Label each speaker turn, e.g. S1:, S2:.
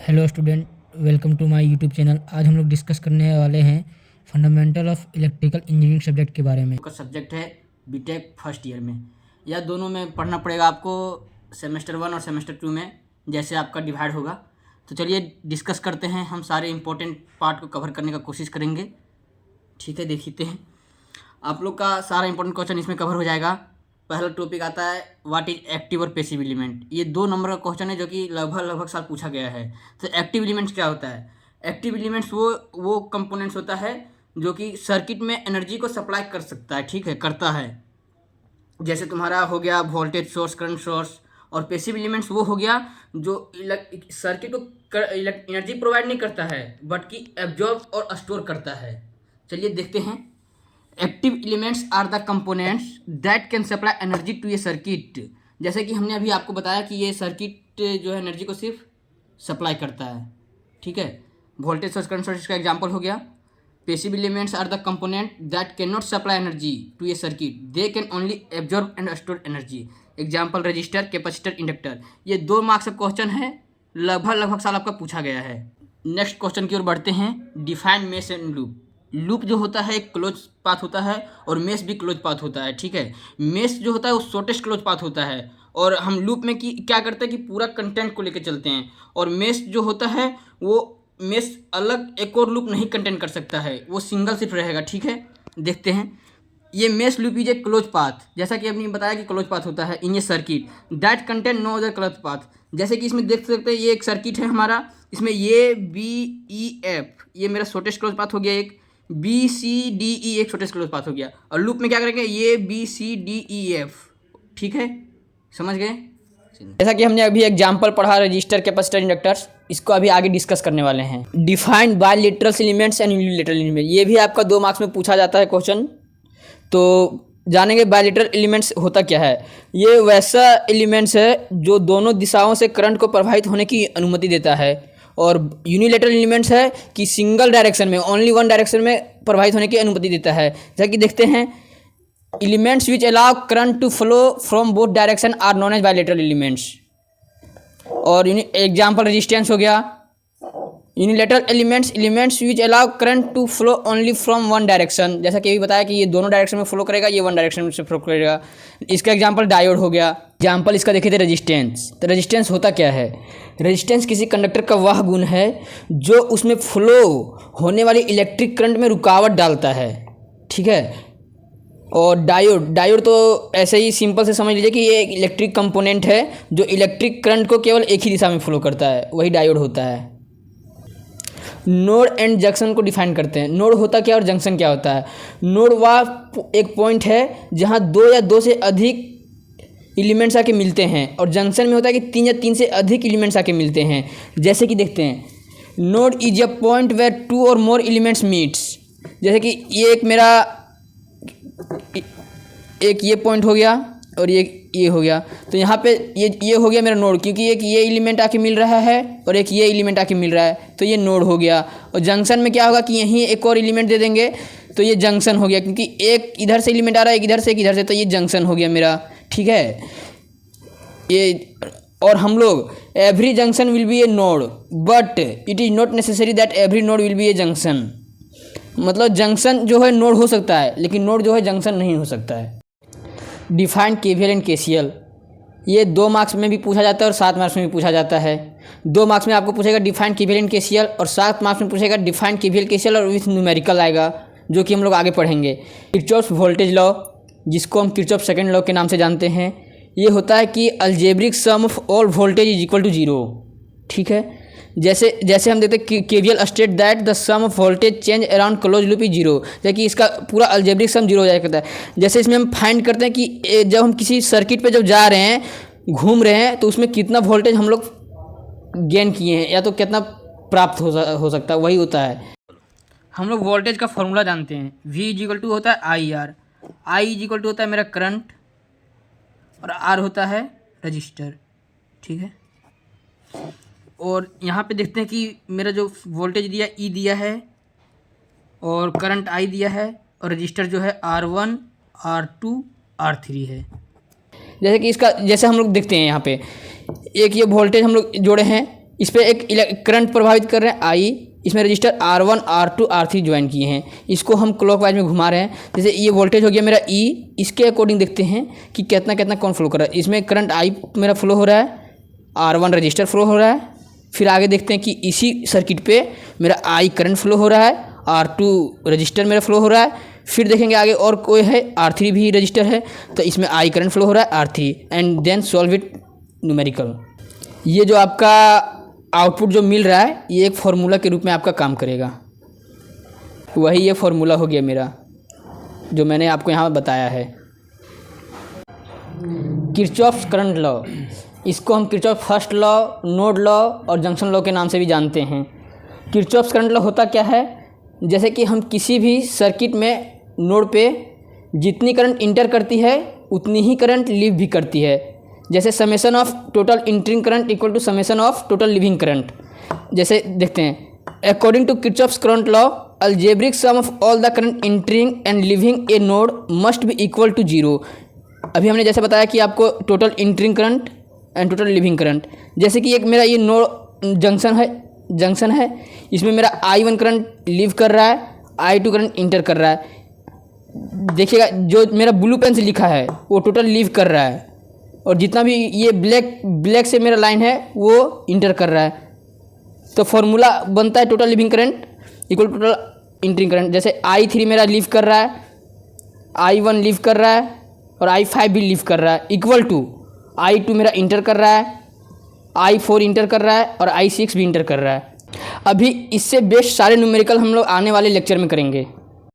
S1: Hello student, welcome to my YouTube channel. आज हम लोग डिस्कस करने वाले हैं fundamental of electrical engineering subject के बारे में।
S2: का सब्जेक्ट है बीटेक फर्स्ट ईयर में। या दोनों में पढ़ना पड़ेगा आपको, सेमेस्टर 1 और सेमेस्टर 2 में जैसे आपका डिवाइड होगा। तो चलिए डिस्कस करते हैं, हम सारे इंपॉर्टेंट पार्ट को कवर करने का कोशिश करेंगे। ठीक है, देखते हैं आप लोग का सारा इंपॉर्टेंट क्वेश्चन इसमें कवर हो जाएगा। पहला टॉपिक आता है व्हाट इज एक्टिव और पैसिव एलिमेंट। ये 2 नंबर का क्वेश्चन है जो कि लगभग साल पूछा गया है। तो एक्टिव एलिमेंट्स क्या होता है? एक्टिव एलिमेंट्स वो कंपोनेंट्स होता है जो कि सर्किट में एनर्जी को सप्लाई कर सकता है, ठीक है, करता है। जैसे तुम्हारा हो गया वोल्टेज सोर्स, करंट सोर्स। और पैसिव एलिमेंट्स वो हो गया जो सर्किट को एनर्जी प्रोवाइड नहीं करता है बट कि एब्जॉर्ब और स्टोर करता है। चलिए देखते हैं। Active elements are the components that can supply energy to a circuit. जैसे कि हमने अभी आपको बताया कि ये सर्किट जो है एनर्जी को सिर्फ सप्लाई करता है, ठीक है। वोल्टेज सोर्स, करंट सोर्स इसका एग्जांपल हो गया। Passive elements are the component that can not supply energy to a circuit, they can only absorb and store energy. Example resistor, capacitor, inductor. ये 2 मार्क्स का question है, लगभग साल आपका पूछा गया है। नेक्स्ट क्वेश्चन की ओर बढ़ते हैं। Define mesh and loop. Loop जो होता है एक क्लोज पाथ होता है और मेश भी क्लोज पाथ होता है, ठीक है। मेश जो होता है वो शॉर्टेस्ट क्लोज पाथ होता है और हम लूप में क्या करते हैं कि पूरा कंटेंट को लेकर चलते हैं। और मेश जो होता है वो मेश अलग एक और लूप नहीं कंटेंट कर सकता है, वो सिंगल सिर्फ रहेगा, ठीक है। देखते हैं। ये mesh loop is a close path. जैसा कि आपने बताया कि क्लोज पाथ होता है in a circuit that content no other close path. जैसे कि इसमें देख सकते हैं ये एक सर्किट है हमारा, इसमें ये BEF ये मेरा शॉर्टेस्ट क्लोज पाथ हो गया, एक BCDE एक शॉर्टेस्ट क्लोज पाथ हो गया। और लूप में क्या करेंगे, ये BCDEF, ठीक है, समझ गए। जैसा कि हमने अभी एग्जांपल पढ़ा रजिस्टर, कैपेसिटर, इंडक्टर्स, इसको अभी आगे डिस्कस करने वाले हैं। Defined bilateral elements and unilateral element. ये भी आपका 2 मार्क्स में पूछा जाता है क्वेश्चन। तो जानेंगे बायलेटरल एलिमेंट्स होता क्या है। ये वैसा एलिमेंट्स है जो दोनों दिशाओं से करंट को प्रवाहित होने की अनुमति देता है। और यूनिलैटरल एलिमेंट्स है कि सिंगल डायरेक्शन में, ओनली वन डायरेक्शन में प्रवाहित होने की अनुमति देता है। जैसा कि देखते हैं, elements which allow current to flow from both direction are known as bilateral elements. और एग्जाम्पल रेजिस्टेंस हो गया। Unilateral elements which allow current to flow only from one direction. जैसा कि अभी बताया कि ये दोनों डायरेक्शन में फ्लो करेगा, ये वन डायरेक्शन में से फ्लो करेगा। इसका एग्जांपल डायोड हो गया। एग्जांपल इसका देखे थे रेजिस्टेंस। तो रेजिस्टेंस होता क्या है? रेजिस्टेंस किसी कंडक्टर का वह गुण है जो उसमें फ्लो होने वाली इलेक्ट्रिक करंट में रुकावट डालता है, ठीक है। और डायोड तो ऐसे ही सिंपल से समझ लीजिए कि ये एक इलेक्ट्रिक कंपोनेंट है जो इलेक्ट्रिक करंट को केवल एक ही दिशा में फ्लो करता है, वही डायोड होता है। नोड एंड जंक्शन को डिफाइन करते हैं। नोड होता क्या और जंक्शन क्या होता है? नोड वह एक पॉइंट है जहां 2 या 2 से अधिक एलिमेंट्स आके मिलते हैं। और जंक्शन में होता है कि 3 या 3 से अधिक एलिमेंट्स आके मिलते हैं। जैसे कि देखते हैं, node is a point where 2 और मोर एलिमेंट्स मीट्स। जैसे कि ये एक मेरा एक ये पॉइंट हो गया और ये हो गया। तो यहाँ पे ये हो गया मेरा नोड, क्योंकि एक ये एलिमेंट आके मिल रहा है और एक ये एलिमेंट आके मिल रहा है, तो ये नोड हो गया। और जंक्शन में क्या होगा कि यहीं एक और एलिमेंट दे देंगे तो ये जंक्शन हो गया, क्योंकि एक इधर से एलिमेंट आ रहा है, एक इधर से, एक इधर से, तो ये जंक्शन हो गया मेरा, ठीक है। ये और हम लोग every junction will be A node but it is not necessary that every node will be A junction. मतलब जंक्शन जो है नोड हो सकता है लेकिन नोड जो है जंक्शन नहीं हो सकता है। Defined KVL and KCL। ये 2 मार्क्स में भी पूछा जाता है और 7 मार्क्स में भी पूछा जाता है। 2 मार्क्स में आपको पूछेगा डिफाइंड KVL एंड KCL और 7 मार्क्स में पूछेगा डिफाइंड KVL KCL और विथ न्यूमेरिकल आएगा, जो कि हम लोग आगे पढ़ेंगे। किरचॉफ्स वोल्टेज लॉ, जिसको हम किरचॉफ सेकंड लॉ के नाम से जानते हैं, ये होता है कि algebraic sum of all voltage is equal to 0, ठीक है। जैसे हम देखते हैं KVL state that the sum of voltage change around close loop is 0। जैसे कि इसका पूरा अलजेब्रिक सम 0 हो जाया करता है। जैसे इसमें हम फाइंड करते हैं कि जब हम किसी सर्किट पे जब जा रहे हैं, घूम रहे हैं, तो उसमें कितना वोल्टेज हम लोग गेन किए हैं या तो कितना प्राप्त हो सकता है, वही होता है। हम लोग वोल्टेज का फॉर्मूला जानते हैं। V इज इक्वल टू होता है IR, I is equal to होता है मेरा करंट और R होता है रजिस्टर, ठीक है। और यहाँ पे देखते हैं कि मेरा जो वोल्टेज दिया E दिया है और करंट I दिया है और रजिस्टर जो है R1, R2, R3 है। जैसे कि इसका जैसे हम लोग देखते हैं यहाँ पे एक ये वोल्टेज हम लोग जोड़े हैं, इस पर एक करंट प्रभावित कर रहे हैं आई, इसमें register R1 R2 R3 join किए हैं, इसको हम क्लॉकवाइज में घुमा रहे हैं। जैसे ये वोल्टेज हो गया मेरा E, इसके अकॉर्डिंग देखते हैं कि कितना कितना कौन फ्लो कर रहा है। इसमें करंट I मेरा फ्लो हो रहा है, R1 रजिस्टर फ्लो हो रहा है। फिर आगे देखते हैं कि इसी सर्किट पे मेरा I करंट फ्लो हो रहा है, R2 रजिस्टर मेरा फ्लो हो रहा है। फिर देखेंगे आगे और कोई है, R3 भी रजिस्टर है, तो इसमें I करंट फ्लो हो रहा है, R3, and then solve it numerical. ये जो आपका आउटपुट जो मिल रहा है ये एक फार्मूला के रूप में आपका काम करेगा। वही ये फार्मूला हो गया मेरा जो मैंने आपको यहाँ बताया है, किरचॉफ्स करंट लॉ। इसको हम Kirchhoff first law, node law और जंक्शन लॉ के नाम से भी जानते हैं। किरचॉफ्स करंट लॉ होता क्या है, जैसे कि हम किसी भी सर्किट में नोड पे जितनी करंट इंटर करती है उतनी ही करंट लीव भी करती है। जैसे summation of total entering current equal to summation of total leaving current. जैसे देखते हैं, according to Kirchhoff's current law algebraic sum of all the current entering and leaving a node must be equal to 0। अभी हमने जैसे बताया कि आपको total entering current and total leaving current, जैसे कि एक मेरा ये नोड जंक्शन है, इसमें मेरा I1 करंट लीव कर रहा है, I2 करंट इंटर कर रहा है। देखिएगा जो मेरा ब्लू पेन से लिखा है वो टोटल लीव कर रहा है, और जितना भी ये ब्लैक से मेरा लाइन है वो इंटर कर रहा है। तो फॉर्मूला बनता है total leaving current equal to total entering current. जैसे I3 मेरा लीव कर रहा है, I1 लीव कर रहा है और I5 भी लीव कर रहा है, इक्वल टू I2 मेरा इंटर कर रहा है, I4 इंटर कर रहा है और I6 भी इंटर कर रहा है। अभी इससे बेस्ट सारे न्यूमेरिकल हम लोग आने वाले लेक्चर में करेंगे।